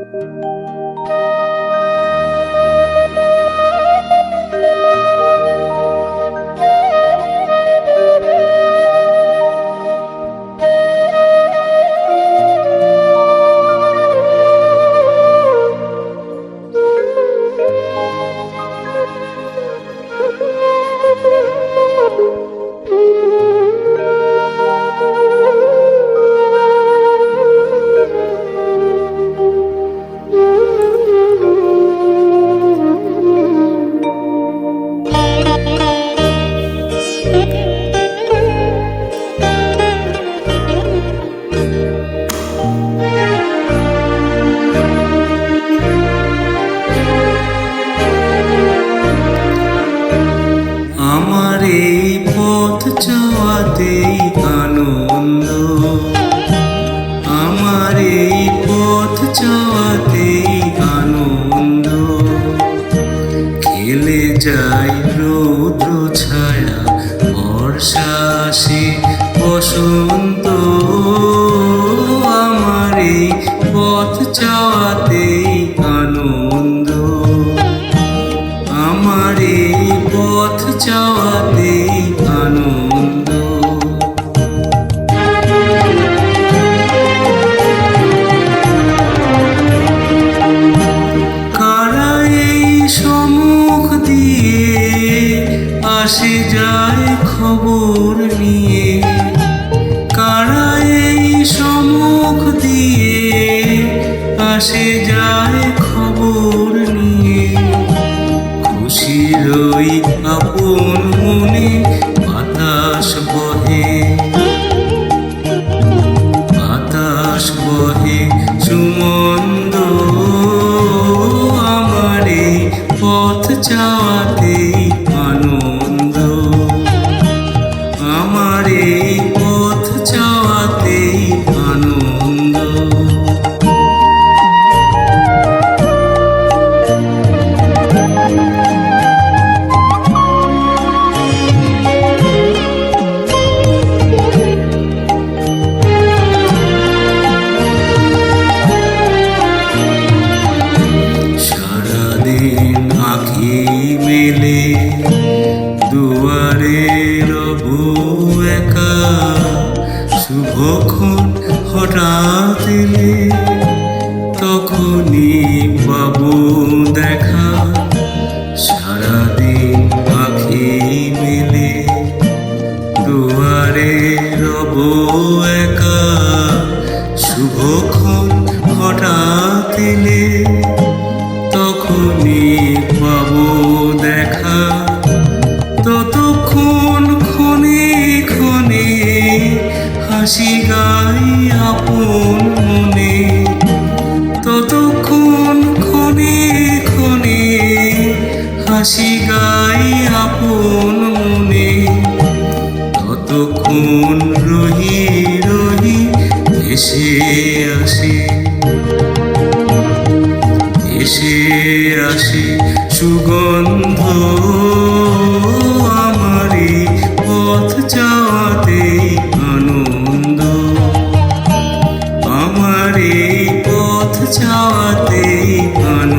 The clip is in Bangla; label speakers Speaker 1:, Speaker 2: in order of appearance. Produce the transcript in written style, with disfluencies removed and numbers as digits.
Speaker 1: আমার এই পথ চলাতেই আনন্দ, আমার এই পথ চলাতেই আনন্দ। খেলে যাই রৌদ্র ছায়া, বর্ষা আসে বসন্ত। আমার এই পথ চলাতেই আনন্দ, আমার এই পথ চলাতেই আনন্দ। কারা এই সম্মুখ দিয়ে আসে যায় খবর নিয়ে, কারা এই সম্মুখ দিয়ে আসে যায় খবর নিয়ে। খুশির ওই আপন মনে বাতাস বহে, বাতাস বহে সুমন্দ। আমার এই পথ চলাতেই আনন্দ, আমার এই পথ চলাতেই আনন্দ। সারাদিন আঁখি মেলে দুয়ারে রবু একা, শুভক্ষণ হঠাৎ এলে তখনই পাবো দেখা। সারাদিন আঁখি মেলে দুয়ারে রবু একা, শুভক্ষণ হঠাৎ এলে তখনই পাবো দেখা। ততক্ষণ ক্ষণে ক্ষণে হাসি গাই আপন মনে, ততক্ষণ ক্ষণে ক্ষণে হাসি গাই আপন মনে। ততক্ষণ রহি রহি ভেসে আসে, ভেসে আসে সুগন্ধ। আমার এই পথ চলাতেই আনন্দ, আমার এই পথ চলাতেই আনন্দ।